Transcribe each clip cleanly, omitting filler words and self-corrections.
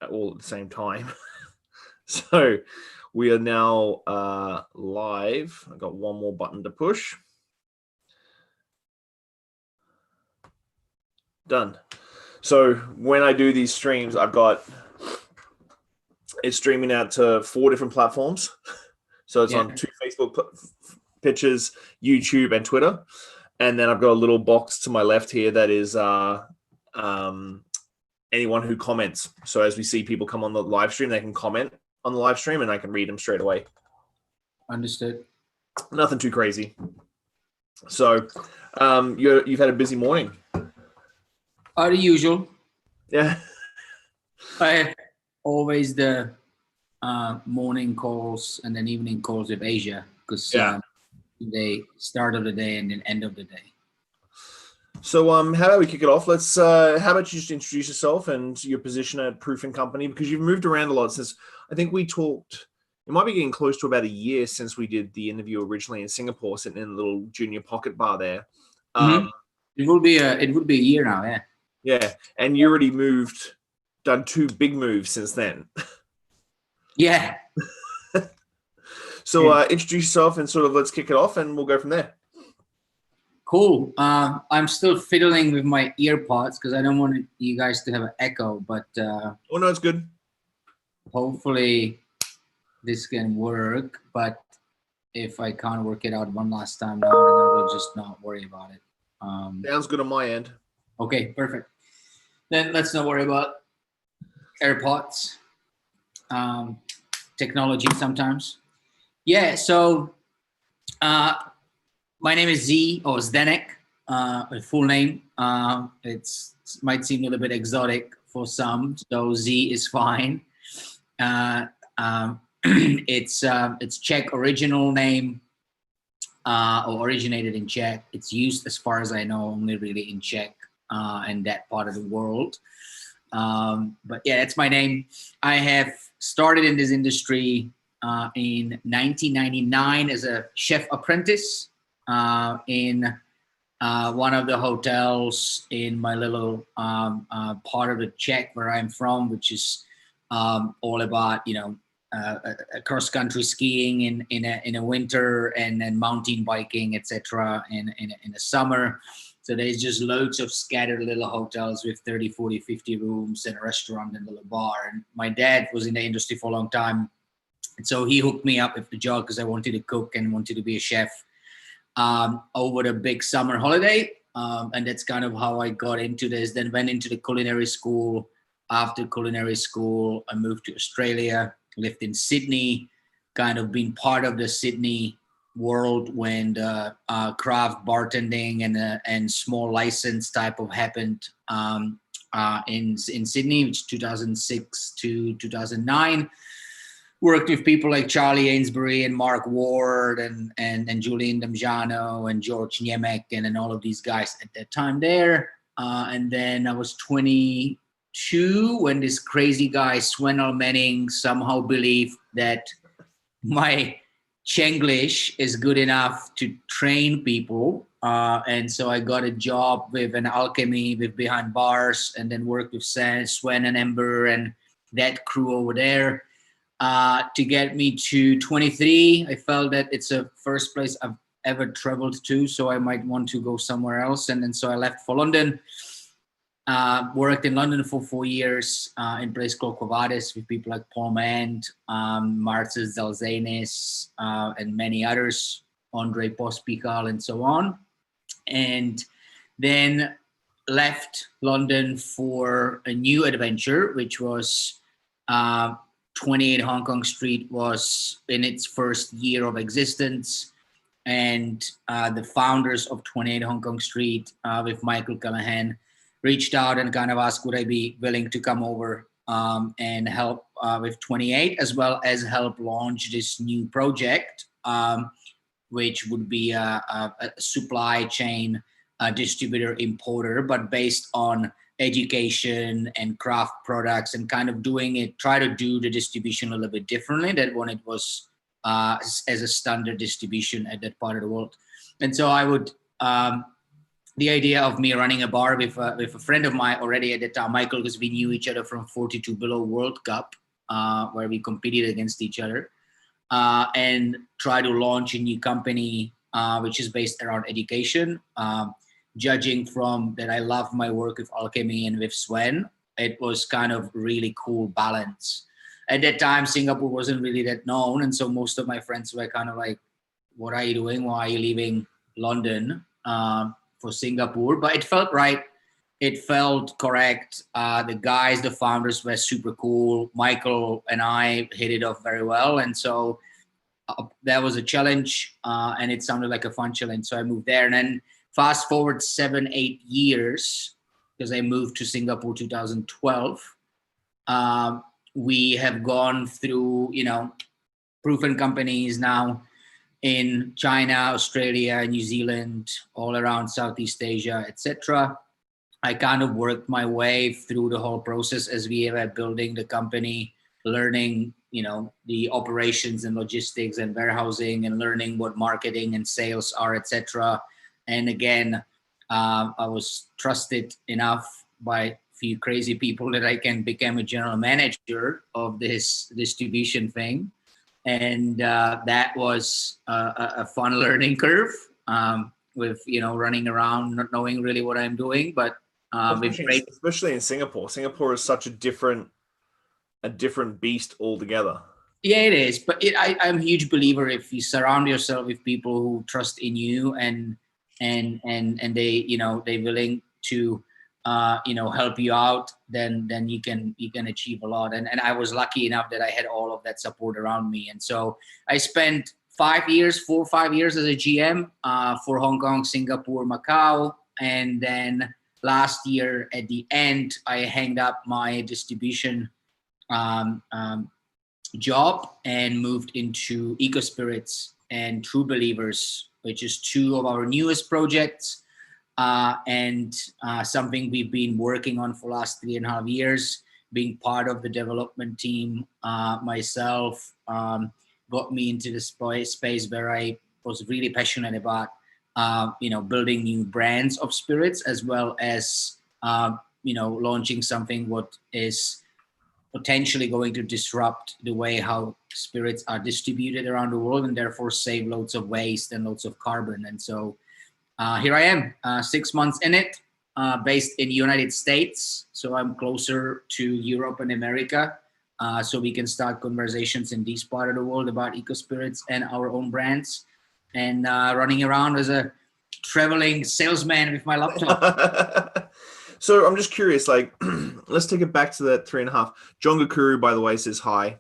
all at the same time. So we are now live. I've got one more button to push. Done. So when I do these streams, it's streaming out to 4 different platforms. So it's on 2 Facebook pictures, YouTube, and Twitter. And then I've got a little box to my left here that is anyone who comments. So as we see people come on the live stream, they can comment on the live stream and I can read them straight away. Understood. Nothing too crazy. So you've had a busy morning. The usual. Yeah. I have always the morning calls and then evening calls with Asia because the start of the day and then end of the day. So how about we kick it off? Let's how about you just introduce yourself and your position at Proofing Company, because you've moved around a lot since I think we talked. It might be getting close to about a year since we did the interview originally in Singapore, sitting in a little junior pocket bar there. It would be a year now, yeah. Yeah, and you already done 2 big moves since then. Yeah. So introduce yourself and sort of let's kick it off and we'll go from there. Cool. I'm still fiddling with my earpods because I don't want you guys to have an echo, but oh no, it's good. Hopefully this can work, but if I can't work it out one last time now, then I will just not worry about it. Sounds good on my end. Okay, perfect. Then let's not worry about AirPods. Technology sometimes. Yeah, so my name is Zdenek, full name. It might seem a little bit exotic for some, so Z is fine. It's Czech original name, or originated in Czech. It's used, as far as I know, only really in Czech and that part of the world. But yeah, that's my name. I have started in this industry in 1999 as a chef apprentice in one of the hotels in my little part of the Czech where I'm from, which is all about, cross-country skiing in a winter and then mountain biking, etc. in the summer. So there's just loads of scattered little hotels with 30, 40, 50 rooms and a restaurant and a little bar. And my dad was in the industry for a long time. And so he hooked me up with the job because I wanted to cook and wanted to be a chef over the big summer holiday. And that's kind of how I got into this. Then went into the culinary school. After culinary school, I moved to Australia, lived in Sydney, kind of been part of the Sydney world when the craft bartending and small license type of happened in Sydney, which 2006 to 2009. Worked with people like Charlie Ainsbury and Mark Ward and Julian Damjano and George Niemek and all of these guys at that time there. And then I was 22 when this crazy guy, Swenel Manning, somehow believed that my Chenglish is good enough to train people. And so I got a job with an alchemy with Behind Bars and then worked with Swen and Ember and that crew over there. To get me to 23, I felt that it's a first place I've ever traveled to, so I might want to go somewhere else. And then so I left for London, worked in London for 4 years in a place called Covades with people like Paul Mand, Marcus Zalzenis, and many others, Andre Pospical, and so on. And then left London for a new adventure, which was 28 Hong Kong Street was in its first year of existence. And the founders of 28 Hong Kong Street with Michael Callahan reached out and kind of asked, would I be willing to come over and help with 28, as well as help launch this new project, which would be a supply chain distributor importer, but based on education and craft products and kind of try to do the distribution a little bit differently than when it was as a standard distribution at that part of the world. And so I would the idea of me running a bar with a friend of mine already at the time, Michael, because we knew each other from 42 Below World Cup, where we competed against each other, and try to launch a new company, which is based around education. Judging from that, I love my work with alchemy and with Sven. It was kind of really cool balance. At that time, Singapore wasn't really that known, and so most of my friends were kind of like, "What are you doing? Why are you leaving London for Singapore?" But it felt right. It felt correct. The guys, the founders, were super cool. Michael and I hit it off very well, and so that was a challenge, and it sounded like a fun challenge. So I moved there, and then fast forward 7-8 years, because I moved to Singapore 2012. We have gone through, proven companies now in China, Australia, New Zealand, all around Southeast Asia, etc. I kind of worked my way through the whole process as we were building the company, learning, the operations and logistics and warehousing, and learning what marketing and sales are, etc. And again, I was trusted enough by few crazy people that I can become a general manager of this distribution thing. And that was a fun learning curve, with, running around, not knowing really what I'm doing, but especially in Singapore. Singapore is such a different beast altogether. Yeah, it is. But I'm a huge believer, if you surround yourself with people who trust in you and they, they're willing to help you out, then you can achieve a lot. And I was lucky enough that I had all of that support around me. And so I spent 4 or 5 years as a GM for Hong Kong, Singapore, Macau. And then last year at the end, I hanged up my distribution job and moved into ecoSPIRITS and True Believers, which is two of our newest projects. And something we've been working on for the last 3.5 years, being part of the development team myself, got me into the space where I was really passionate about, building new brands of spirits, as well as, launching something what is potentially going to disrupt the way how spirits are distributed around the world, and therefore save loads of waste and loads of carbon. And so here I am, 6 months in it, based in the United States. So I'm closer to Europe and America, so we can start conversations in this part of the world about ecoSPIRITS and our own brands, and running around as a traveling salesman with my laptop. So I'm just curious, like, let's take it back to that 3.5. John Gakuru, by the way, says hi.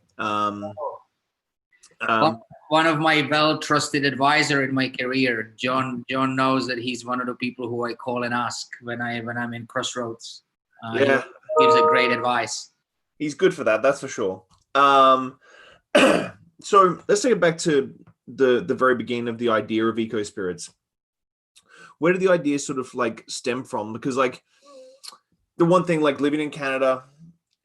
One of my well-trusted advisor in my career. John knows that he's one of the people who I call and ask when I'm in crossroads. He gives a great advice. He's good for that, that's for sure. So let's take it back to the very beginning of the idea of ecoSPIRITS. Where did the idea sort of like stem from? Because like the one thing, like living in Canada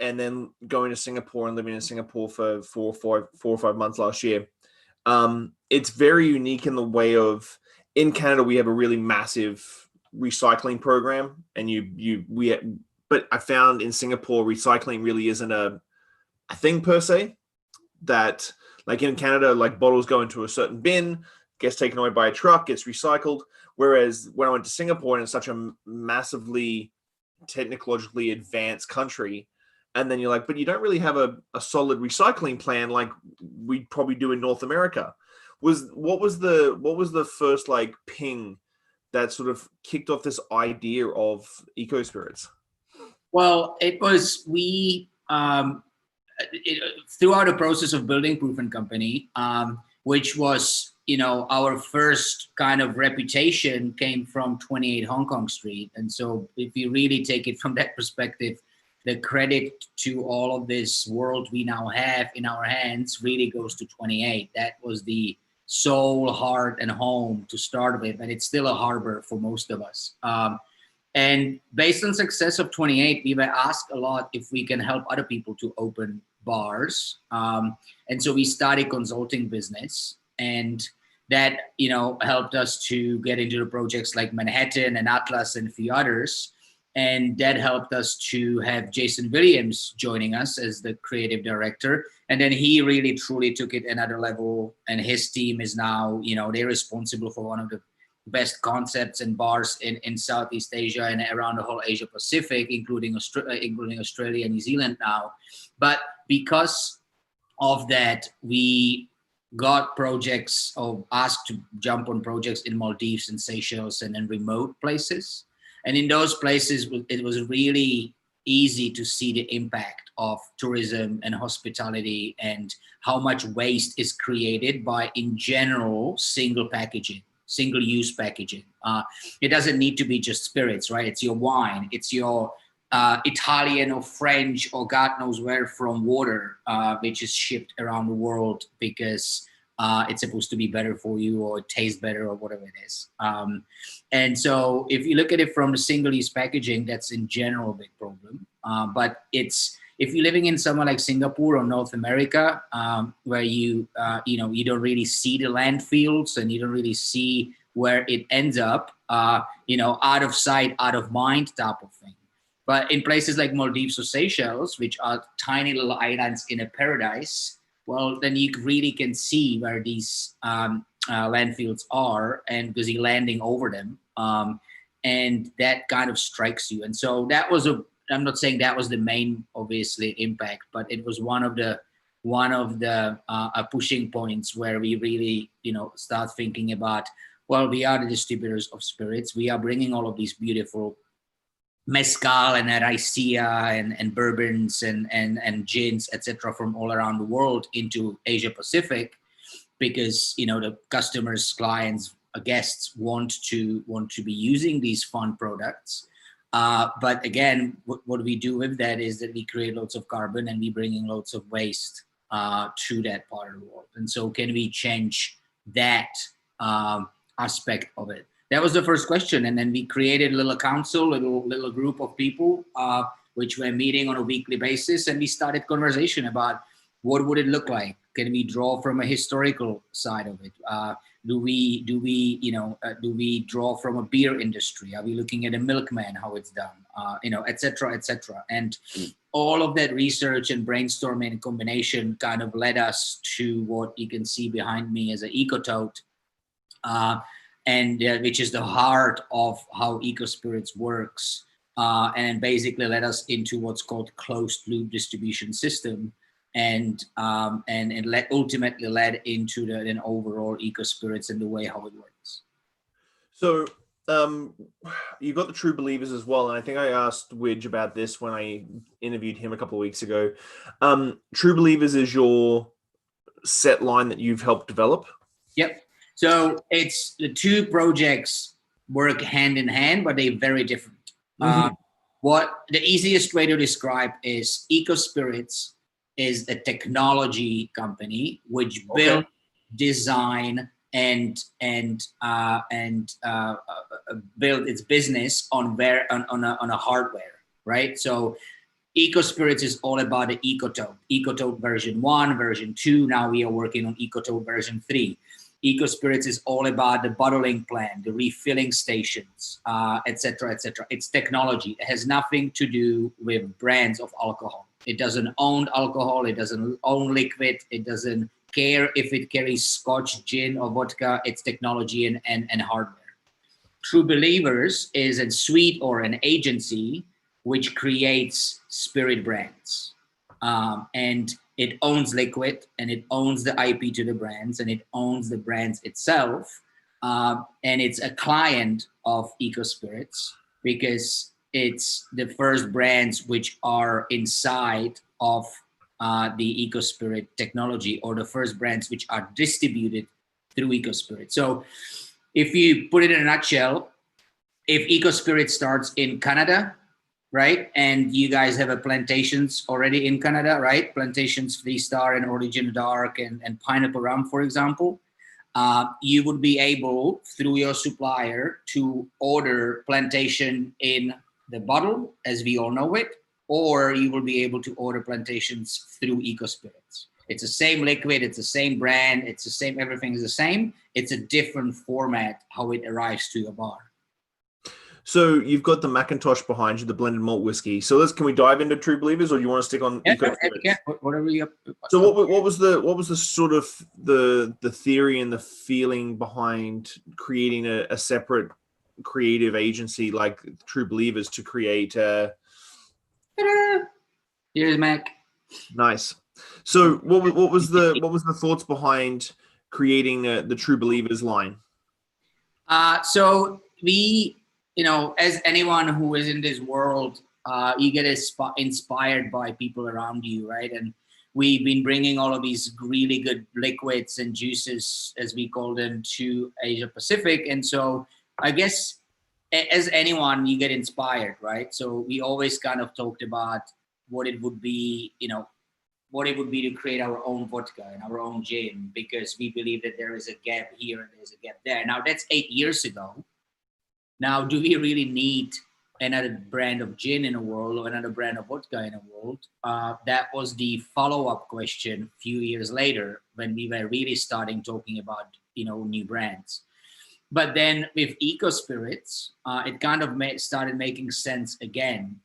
and then going to Singapore and living in Singapore for 4 or 5 months last year, it's very unique in the way of, in Canada we have a really massive recycling program, and but I found in Singapore recycling really isn't a thing per se. That like in Canada, like bottles go into a certain bin, gets taken away by a truck, gets recycled. Whereas when I went to Singapore, and it's such a massively technologically advanced country, and then you're like, but you don't really have a solid recycling plan like we probably do in North America. What was the first like ping that sort of kicked off this idea of ecoSPIRITS? Well, it was throughout the process of building Proven Company, which was, our first kind of reputation came from 28 Hong Kong Street. And so if you really take it from that perspective, the credit to all of this world we now have in our hands really goes to 28. That was the soul, heart, and home to start with, and it's still a harbor for most of us. And based on success of 28, we were asked a lot if we can help other people to open bars. And so we started consulting business, and that, helped us to get into the projects like Manhattan and Atlas and a few others. And that helped us to have Jason Williams joining us as the creative director. And then he really truly took it another level. And his team is now, they're responsible for one of the best concepts and bars in Southeast Asia and around the whole Asia Pacific, including Australia and New Zealand now. But because of that, we got projects or asked to jump on projects in Maldives and Seychelles and in remote places. And in those places, it was really easy to see the impact of tourism and hospitality and how much waste is created by, in general, single-use packaging. It doesn't need to be just spirits, right? It's your wine, it's your Italian or French or God knows where from water, which is shipped around the world because it's supposed to be better for you or it tastes better or whatever it is. And so if you look at it from the single-use packaging, that's in general a big problem. But if you're living in somewhere like Singapore or North America, where you don't really see the landfills and you don't really see where it ends up, out of sight, out of mind type of thing. But in places like Maldives or Seychelles, which are tiny little islands in a paradise, well, then you really can see where these landfills are, and because you're landing over them, and that kind of strikes you. And so that was I'm not saying that was the main, obviously, impact, but it was one of the pushing points where we really, start thinking about, well, we are the distributors of spirits. We are bringing all of these beautiful mezcal and raicilla and bourbons and gins, etc., from all around the world into Asia Pacific, because the customers, clients, guests want to be using these fun products. But again, what we do with that is that we create loads of carbon and we bring in loads of waste to that part of the world. And so, can we change that aspect of it? That was the first question. And then we created a little council, little group of people, which were meeting on a weekly basis. And we started conversation about what would it look like? Can we draw from a historical side of it? Do we draw from a beer industry? Are we looking at a milkman, how it's done, et cetera, et cetera. And all of that research and brainstorming in combination kind of led us to what you can see behind me as an ecotote, and which is the heart of how ecoSPIRITS works, and basically led us into what's called closed loop distribution system, and ultimately led into an overall ecoSPIRITS and the way how it works. So you got the True Believers as well, and I think I asked Widge about this when I interviewed him a couple of weeks ago. True Believers is your set line that you've helped develop? Yep. So it's the two projects work hand in hand, but they're very different. Mm-hmm. What the easiest way to describe is ecoSPIRITS is a technology company which build, design, and build its business on a hardware, right? So ecoSPIRITS is all about the ecotote version 1, version 2. Now we are working on ecotote version 3. ecoSPIRITS is all about the bottling plant, the refilling stations, et cetera, et cetera. It's technology. It has nothing to do with brands of alcohol. It doesn't own alcohol. It doesn't own liquid. It doesn't care if it carries scotch, gin, or vodka. It's technology and hardware. True Believers is a suite or an agency which creates spirit brands. And it owns liquid, and it owns the IP to the brands, and it owns the brands itself. And it's a client of ecoSPIRITS because it's the first brands which are inside of the ecoSPIRIT technology, or the first brands which are distributed through ecoSPIRIT. So if you put it in a nutshell, if ecoSPIRIT starts in Canada, right, and you guys have a plantations already in Canada, right, plantations 3-star and Origin Dark and Pineapple Rum, for example, you would be able, through your supplier, to order plantation in the bottle, as we all know it, or you will be able to order plantations through ecoSPIRITS. It's the same liquid, it's the same brand, it's the same, everything is the same. It's a different format how it arrives to your bar. So you've got the Macintosh behind you, the blended malt whiskey. So can we dive into True Believers, or do you want to stick on ecoSPIRITS? Yeah, whatever you. So what was the sort of the theory and the feeling behind creating a separate creative agency like True Believers to create Here's Mac. Nice. So what was the thoughts behind creating the True Believers line? So we, as anyone who is in this world, you get inspired by people around you, right? And we've been bringing all of these really good liquids and juices, as we call them, to Asia Pacific. And so I guess as anyone, you get inspired, right? So we always kind of talked about what it would be, what it would be to create our own vodka and our own gin, because we believe that there is a gap here and there's a gap there. Now that's 8 years ago. Now, do we really need another brand of gin in the world or another brand of vodka in the world? That was the follow-up question a few years later when we were really starting talking about, new brands. But then with ecoSPIRITS, it kind of started making sense again,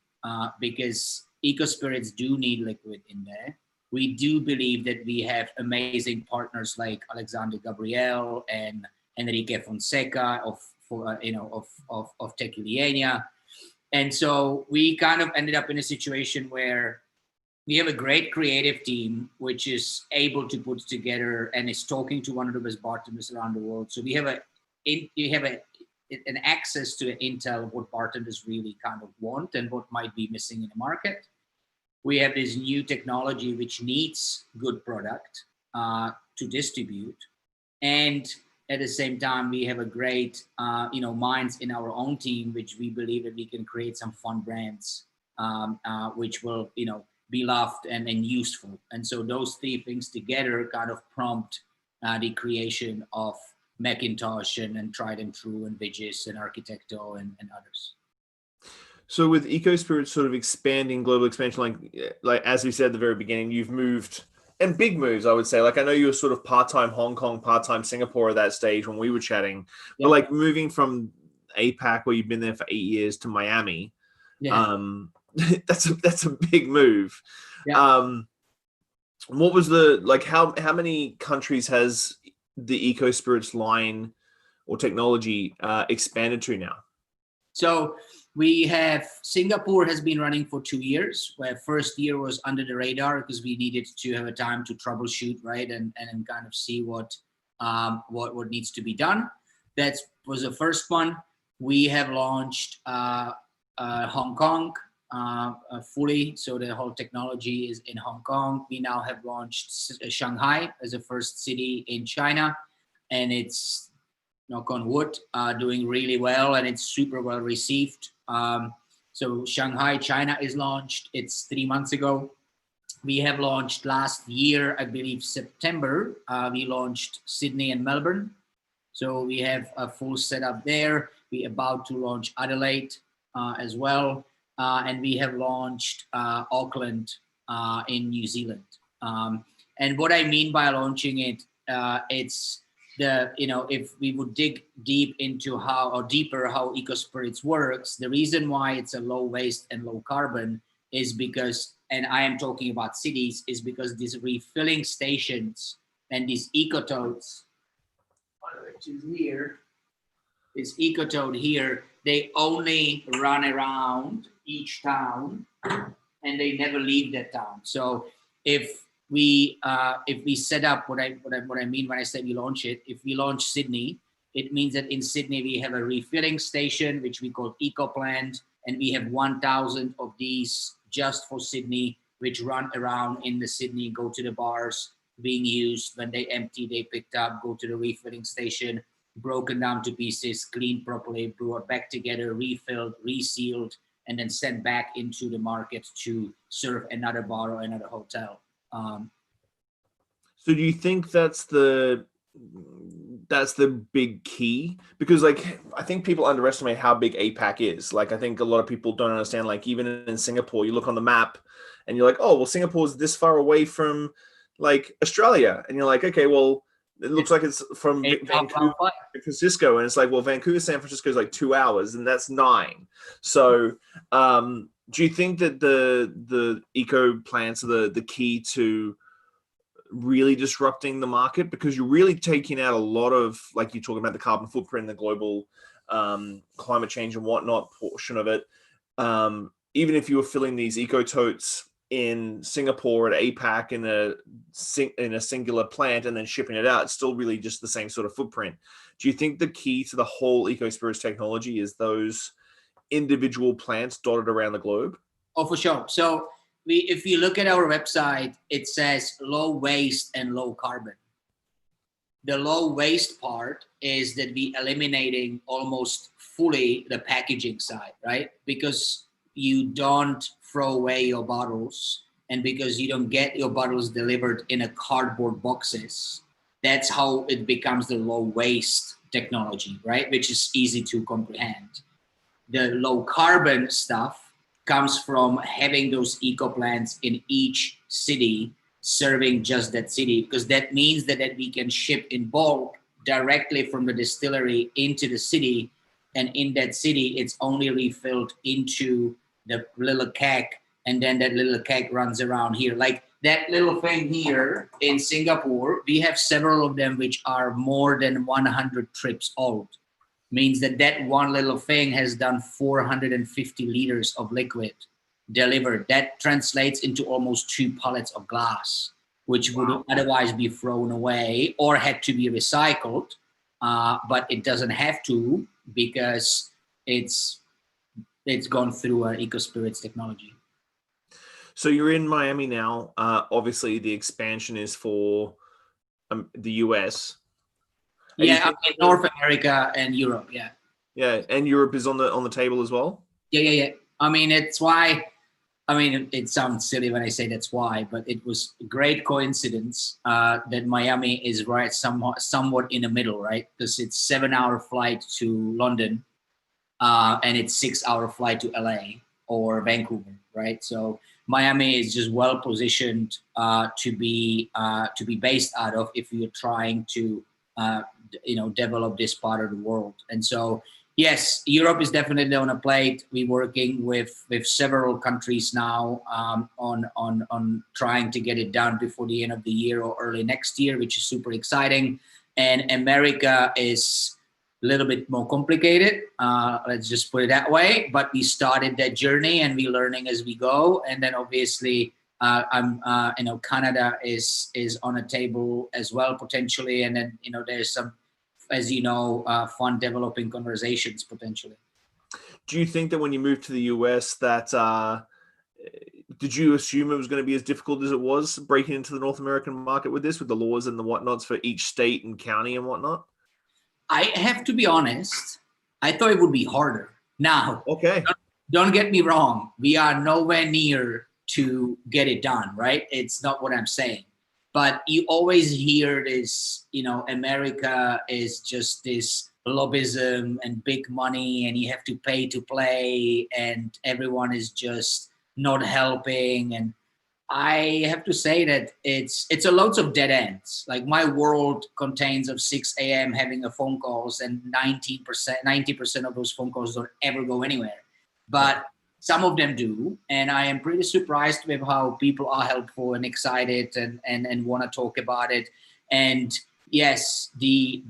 because ecoSPIRITS do need liquid in there. We do believe that we have amazing partners like Alexander Gabriel and Enrique Fonseca of Tequiliana. And so we kind of ended up in a situation where we have a great creative team, which is able to put together and is talking to one of the best bartenders around the world. So we have an access to intel of what bartenders really kind of want and what might be missing in the market. We have this new technology which needs good product to distribute, and at the same time we have a great minds in our own team, which we believe that we can create some fun brands which will be loved and useful. And so those three things together kind of prompt the creation of Macintosh and Tried and True and Vigis and Architecto and others. So with ecoSPIRITS sort of expanding, global expansion, like as we said at the very beginning, you've moved, and big moves, I would say. Like I know you were sort of part-time Hong Kong, part-time Singapore at that stage when we were chatting, but like moving from APAC, where you've been there for 8 years, to Miami, that's a big move. What was how many countries has the ecoSPIRITS line or technology expanded to now? So we have, Singapore has been running for 2 years, where first year was under the radar because we needed to have a time to troubleshoot, right? And kind of see what needs to be done. That was the first one. We have launched Hong Kong fully. So the whole technology is in Hong Kong. We now have launched Shanghai as the first city in China, and it's, knock on wood, doing really well, and it's super well received. So Shanghai, China is launched. It's 3 months ago. We have launched last year, I believe September, we launched Sydney and Melbourne. So we have a full setup there. We're about to launch Adelaide as well. And we have launched Auckland in New Zealand. And what I mean by launching it, it's if we would dig deep into how ecoSPIRITS works, the reason why it's a low waste and low carbon is because, and I am talking about cities, is because these refilling stations and these ecototes, which is here, this ecotote here, they only run around each town and they never leave that town. So if we set up what I mean when I say we launch it, if we launch Sydney, it means that in Sydney we have a refilling station which we call EcoPlant, and we have 1,000 of these just for Sydney, which run around in the Sydney, go to the bars, being used. When they empty, they picked up, go to the refilling station, broken down to pieces, cleaned properly, brought back together, refilled, resealed, and then sent back into the market to serve another bar or another hotel. So do you think that's the big key? Because like I think people underestimate how big APAC is. Like I think a lot of people don't understand, like even in Singapore, you look on the map and you're like, oh well, Singapore is this far away from like Australia, and you're like, okay, well, it looks like it's from 8 Vancouver flight. to Francisco, and it's like, well, Vancouver, San Francisco is like 2 hours, and that's 9. So, do you think that the eco plants are the key to really disrupting the market? Because you're really taking out a lot of, like you're talking about the carbon footprint, the global climate change and whatnot portion of it. Even if you were filling these eco totes in Singapore at APAC in a singular plant and then shipping it out, it's still really just the same sort of footprint. Do you think the key to the whole ecoSPIRITS technology is those individual plants dotted around the globe? Oh, for sure. So if you look at our website, it says low waste and low carbon. The low waste part is that we eliminating almost fully the packaging side, right? Because you don't throw away your bottles, and because you don't get your bottles delivered in a cardboard boxes, that's how it becomes the low waste technology, right? Which is easy to comprehend. The low carbon stuff comes from having those eco plants in each city serving just that city, because that means that we can ship in bulk directly from the distillery into the city, and in that city it's only refilled into the little keg, and then that little keg runs around here. Like that little thing here in Singapore, we have several of them which are more than 100 trips old. Means that that one little thing has done 450 liters of liquid delivered. That translates into almost 2 pallets of glass, which would otherwise be thrown away or had to be recycled. But it doesn't have to, because it's gone through our ecoSPIRITS technology. So you're in Miami now. Obviously, the expansion is for the US. Yeah, I mean, North America and Europe. Yeah. Yeah, and Europe is on the table as well. Yeah. I mean, it's why. I mean, it sounds silly when I say that's why, but it was a great coincidence that Miami is right somewhat in the middle, right? Because it's 7-hour flight to London, and it's 6-hour flight to LA or Vancouver, right? So Miami is just well positioned to be based out of if you're trying to develop this part of the world. And so yes, Europe is definitely on a plate. We're working with several countries now on trying to get it done before the end of the year or early next year, which is super exciting. And America is a little bit more complicated. Let's just put it that way. But we started that journey and we're learning as we go. And then obviously, Canada is on a table as well potentially. And then there's some, as fun developing conversations potentially. Do you think that when you moved to the US that did you assume it was going to be as difficult as it was breaking into the North American market with this, with the laws and the whatnots for each state and county and whatnot? I have to be honest, I thought it would be harder. Now, okay, don't get me wrong. We are nowhere near to get it done, right? It's not what I'm saying. But you always hear this, America is just this lobbyism and big money, and you have to pay to play, and everyone is just not helping. And I have to say that it's a loads of dead ends. Like my world contains of 6 a.m. having a phone calls, and 90% of those phone calls don't ever go anywhere. But some of them do, and I am pretty surprised with how people are helpful and excited and want to talk about it. And yes, the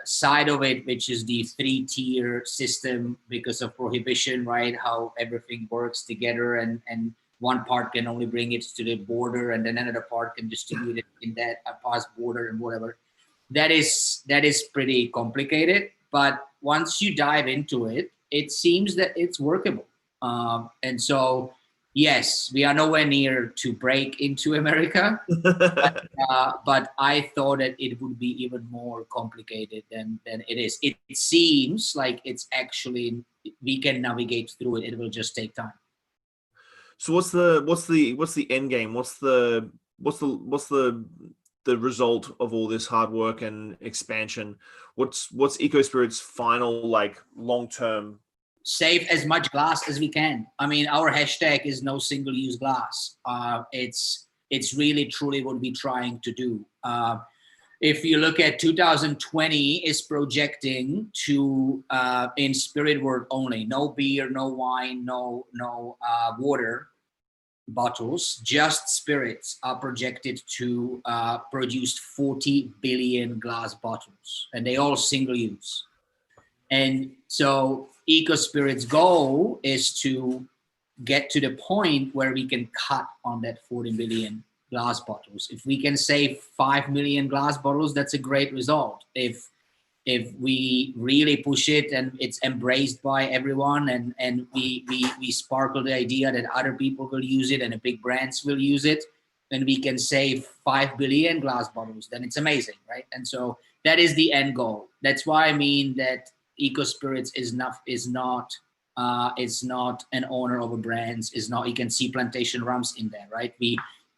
side of it, which is the 3-tier system because of prohibition, right? How everything works together, and one part can only bring it to the border, and then another part can distribute it in that past border and whatever. That is pretty complicated, but once you dive into it, it seems that it's workable. And so, yes, we are nowhere near to break into America, but I thought that it would be even more complicated than it is. It seems like it's actually, we can navigate through it. It will just take time. So what's the end game? What's the result of all this hard work and expansion? What's ecoSPIRITS' final long-term? Save as much glass as we can. I mean, our hashtag is no single-use glass. It's it's really truly what we're trying to do. If you look at 2020 is projecting to in spirit world only, no beer, no wine, no water bottles, just spirits are projected to produce 40 billion glass bottles, and they all single use. And so ecoSPIRITS' goal is to get to the point where we can cut on that 40 billion glass bottles. If we can save 5 million glass bottles, that's a great result. If we really push it and it's embraced by everyone, and we sparkle the idea that other people will use it and the big brands will use it, then we can save 5 billion glass bottles, then it's amazing, right? And so that is the end goal. That's why I mean that ecoSPIRITS is not an owner of a brand. Is not, you can see plantation rums in there, right?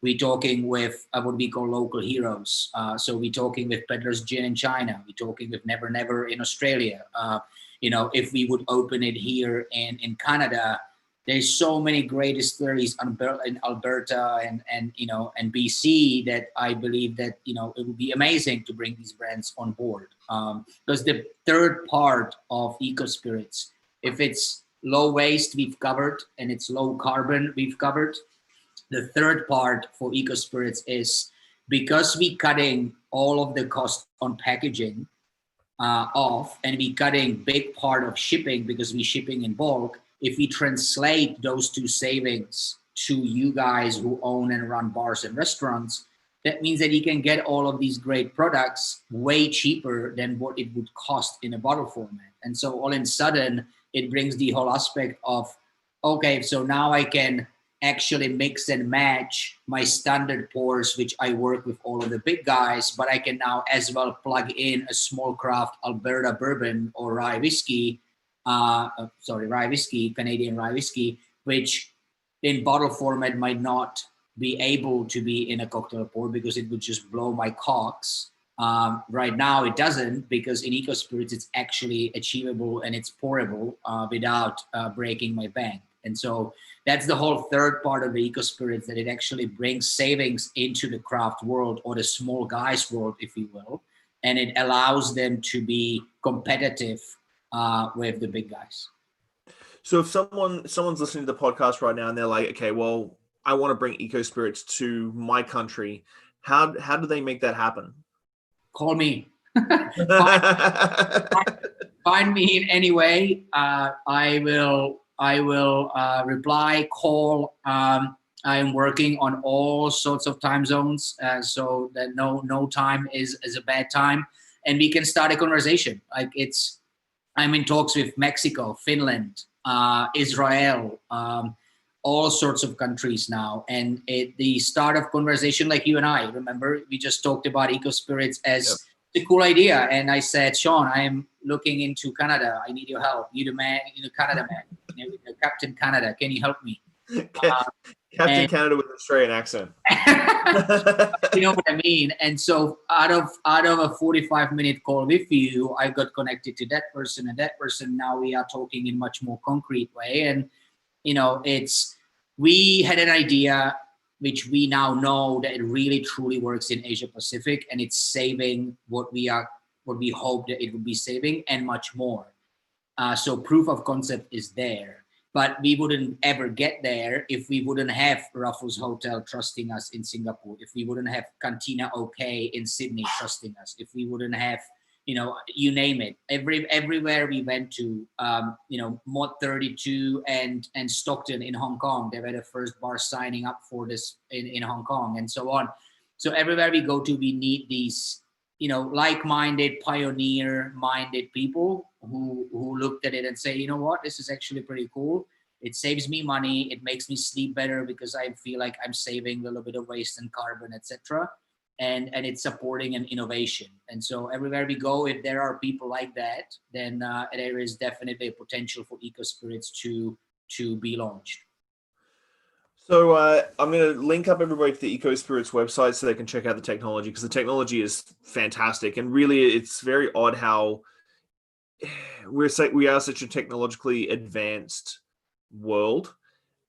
We're talking with what we call local heroes. So we're talking with Peddler's Gin in China. We're talking with Never Never in Australia. If we would open it here in Canada, there's so many great distilleries in Alberta and BC that I believe that, it would be amazing to bring these brands on board. Because the third part of ecoSPIRITS, if it's low waste, we've covered, and it's low carbon, we've covered. The third part for ecoSPIRITS is, because we're cutting all of the cost on packaging off, and we're cutting big part of shipping because we're shipping in bulk. If we translate those two savings to you guys who own and run bars and restaurants, that means that you can get all of these great products way cheaper than what it would cost in a bottle format. And so all of a sudden, it brings the whole aspect of, okay, so now I can actually mix and match my standard pours, which I work with all of the big guys, but I can now as well plug in a small craft Alberta bourbon or rye whiskey, Canadian rye whiskey, which in bottle format might not be able to be in a cocktail pour because it would just blow my corks. Right now it doesn't, because in ecoSPIRITS it's actually achievable and it's pourable without breaking my bank. And so that's the whole third part of the ecoSPIRITS, that it actually brings savings into the craft world, or the small guys world, if you will, and it allows them to be competitive with the big guys. So if someone's listening to the podcast right now and they're like, okay, well, I want to bring ecoSPIRITS to my country, how do they make that happen? Call me. Find me in any way. I will reply, call. I'm working on all sorts of time zones, so that no time is a bad time, and we can start a conversation. I'm in talks with Mexico, Finland, Israel, all sorts of countries now, and the start of conversation, like you and I, remember, we just talked about ecoSPIRITS as a cool idea, and I said, Shawn, I am looking into Canada. I need your help. You're the man, you're the Canada man, Captain Canada. Can you help me? Captain Canada with an Australian accent. You know what I mean? And so out of a 45-minute call with you, I got connected to that person and that person. Now we are talking in much more concrete way. And, we had an idea which we now know that it really truly works in Asia Pacific, and it's saving what we hope that it would be saving, and much more. So proof of concept is there, but we wouldn't ever get there if we wouldn't have Raffles Hotel trusting us in Singapore, if we wouldn't have Cantina OK in Sydney trusting us, if we wouldn't have, you name it. Everywhere we went to, Mod 32 and Stockton in Hong Kong, they were the first bar signing up for this in Hong Kong, and so on. So everywhere we go to, we need these, like-minded, pioneer-minded people who looked at it and say, you know what, this is actually pretty cool. It saves me money. It makes me sleep better because I feel like I'm saving a little bit of waste and carbon, etc. And it's supporting an innovation. And so everywhere we go, if there are people like that, then there is definitely a potential for ecoSPIRITS to be launched. So I'm going to link up everybody to the ecoSPIRITS website so they can check out the technology, because the technology is fantastic. And really, it's very odd how we are such a technologically advanced world,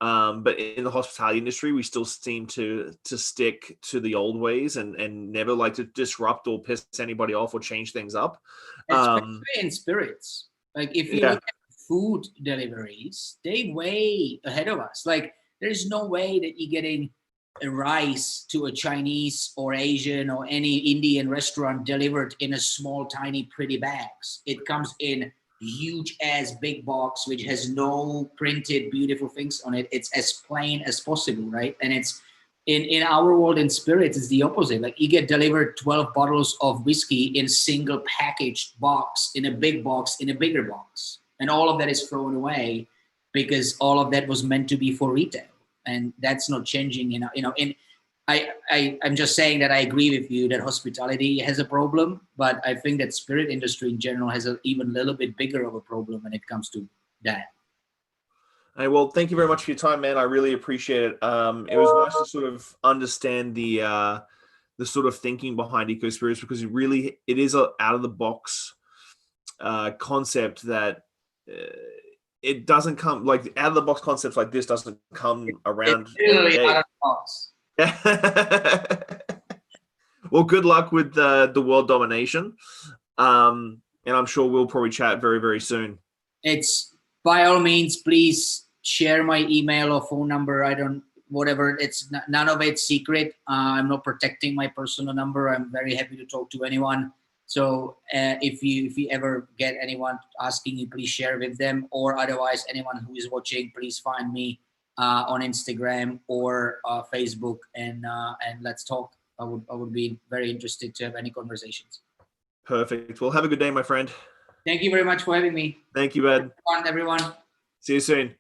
But in the hospitality industry, we still seem to stick to the old ways and never like to disrupt or piss anybody off or change things up. Especially in spirits. Like if you look at food deliveries, they way ahead of us. Like there's no way that you're getting a rice to a Chinese or Asian or any Indian restaurant delivered in a small, tiny, pretty bags. It comes in huge ass big box, which has no printed beautiful things on it. It's as plain as possible, right? And it's in our world in spirits, it's the opposite. Like you get delivered 12 bottles of whiskey in single packaged box, in a big box, in a bigger box. And all of that is thrown away because all of that was meant to be for retail. And that's not changing, I'm just saying that I agree with you that hospitality has a problem, but I think that spirit industry in general has an even little bit bigger of a problem when it comes to that. Hey, well, thank you very much for your time, man. I really appreciate it. It was nice to sort of understand the sort of thinking behind ecoSPIRITS, because it is a out of the box concept that it doesn't come, like out of the box concepts like this doesn't come around. It's literally out of the box. Well, good luck with the world domination, and I'm sure we'll probably chat very, very soon. It's by all means, please share my email or phone number. Whatever. It's none of it's secret. I'm not protecting my personal number. I'm very happy to talk to anyone. So if you ever get anyone asking you, please share with them, or otherwise anyone who is watching, please find me on Instagram or Facebook and let's talk. I would be very interested to have any conversations. Perfect. Well, have a good day, my friend. Thank you very much for having me. Thank you, Ed. Everyone. See you soon.